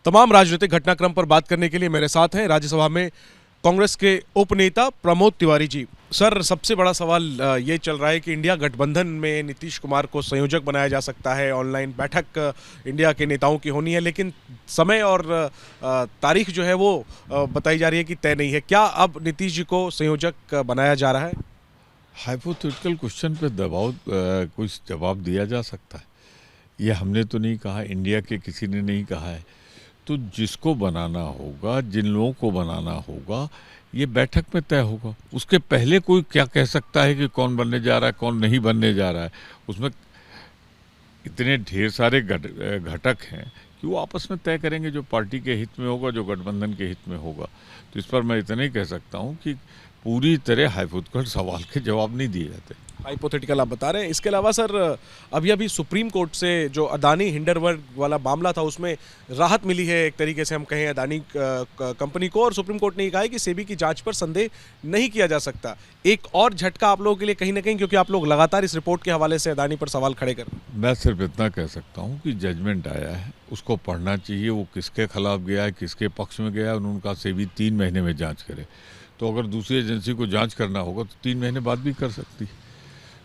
तमाम राजनीतिक घटनाक्रम पर बात करने के लिए मेरे साथ हैं राज्यसभा में कांग्रेस के उपनेता प्रमोद तिवारी जी। सर, सबसे बड़ा सवाल ये चल रहा है कि इंडिया गठबंधन में नीतीश कुमार को संयोजक बनाया जा सकता है। ऑनलाइन बैठक इंडिया के नेताओं की होनी है, लेकिन समय और तारीख जो है वो बताई जा रही है कि तय नहीं है। क्या अब नीतीश जी को संयोजक बनाया जा रहा है? हाइपोथेटिकल क्वेश्चन पे कुछ जवाब दिया जा सकता है। ये हमने तो नहीं कहा, इंडिया के किसी ने नहीं कहा है। तो जिसको बनाना होगा, जिन लोगों को बनाना होगा, ये बैठक में तय होगा। उसके पहले कोई क्या कह सकता है कि कौन बनने जा रहा है, कौन नहीं बनने जा रहा है? उसमें इतने ढेर सारे घटक हैं कि वो आपस में तय करेंगे, जो पार्टी के हित में होगा, जो गठबंधन के हित में होगा। तो इस पर मैं इतना ही कह सकता हूँ कि पूरी तरह हाइपोथेटिकल सवाल के जवाब नहीं दिए जाते। हाइपोथेटिकल आप बता रहे हैं। इसके अलावा सर, अभी सुप्रीम कोर्ट से जो अदानी हिंडरबर्ग वाला मामला था, उसमें राहत मिली है एक तरीके से हम कहें अदानी कंपनी को, और सुप्रीम कोर्ट ने ये कहा है कि सेबी की जांच पर संदेह नहीं किया जा सकता। एक और झटका आप लोगों के लिए कहीं ना कहीं, क्योंकि आप लोग लगातार इस रिपोर्ट के हवाले से अदानी पर सवाल खड़े कर रहे हैं। मैं सिर्फ इतना कह सकता हूँ कि जजमेंट आया है, उसको पढ़ना चाहिए। वो किसके खिलाफ गया है, किसके पक्ष में गया है, उनका सेबी 3 महीने में जाँच करे। तो अगर दूसरी एजेंसी को जांच करना होगा तो 3 महीने बाद भी कर सकती है।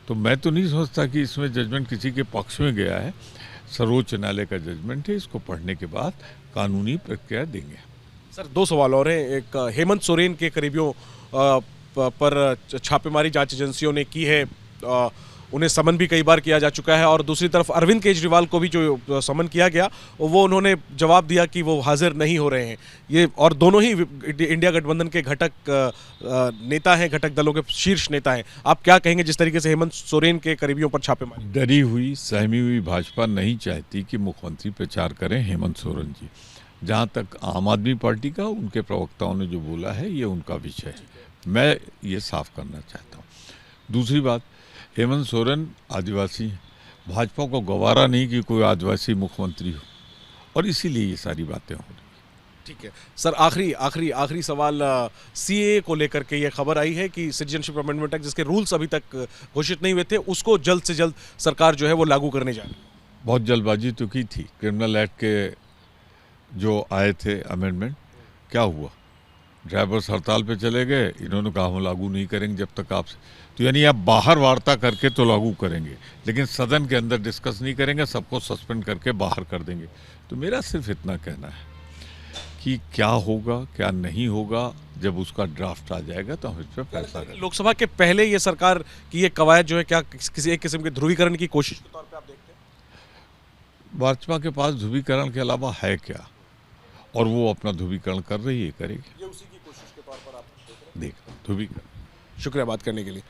तो मैं तो नहीं समझता कि इसमें जजमेंट किसी के पक्ष में गया है। सर्वोच्च न्यायालय का जजमेंट है, इसको पढ़ने के बाद कानूनी प्रक्रिया देंगे। सर, 2 सवाल और हैं। एक, हेमंत सोरेन के करीबियों पर छापेमारी जांच एजेंसियों ने की है, उन्हें समन भी कई बार किया जा चुका है, और दूसरी तरफ अरविंद केजरीवाल को भी जो समन किया गया वो उन्होंने जवाब दिया कि वो हाजिर नहीं हो रहे हैं। ये और दोनों ही इंडिया गठबंधन के घटक नेता हैं, घटक दलों के शीर्ष नेता हैं। आप क्या कहेंगे जिस तरीके से हेमंत सोरेन के करीबियों पर छापेमारी? डरी हुई, सहमी हुई भाजपा नहीं चाहती कि मुख्यमंत्री प्रचार करें हेमंत सोरेन जी। जहाँ तक आम आदमी पार्टी का, उनके प्रवक्ताओं ने जो बोला है ये उनका विषय है, मैं ये साफ करना चाहता हूँ। दूसरी बात, हेमंत सोरेन आदिवासी हैं, भाजपा को गवारा नहीं कि कोई आदिवासी मुख्यमंत्री हो, और इसीलिए ये सारी बातें हो रही। ठीक है सर, आखिरी सवाल, सीएए को लेकर के ये खबर आई है कि सिटीजनशिप अमेंडमेंट एक्ट, जिसके रूल्स अभी तक घोषित नहीं हुए थे, उसको जल्द से जल्द सरकार जो है वो लागू करने जा रही है। बहुत जल्दबाजी तो की थी। क्रिमिनल एक्ट के जो आए थे अमेंडमेंट, क्या हुआ? ड्राइवर्स हड़ताल पे चले गए, इन्होंने कहा हम लागू नहीं करेंगे जब तक आपसे। तो यानी आप बाहर वार्ता करके तो लागू करेंगे, लेकिन सदन के अंदर डिस्कस नहीं करेंगे, सबको सस्पेंड करके बाहर कर देंगे। तो मेरा सिर्फ इतना कहना है कि क्या होगा क्या नहीं होगा, जब उसका ड्राफ्ट आ जाएगा तो हम इस पर फैसला करेंगे। लोकसभा के पहले ये सरकार की ये कवायद जो है, क्या किसी एक किस्म के ध्रुवीकरण की कोशिश के तौर पे आप देखते हैं? भाजपा के पास ध्रुवीकरण के अलावा है क्या? और वो अपना ध्रुवीकरण कर रही है, करेगी। ये उसी की कोशिश के तौर पर आप देख ध्रुवीकरण। शुक्रिया बात करने के लिए।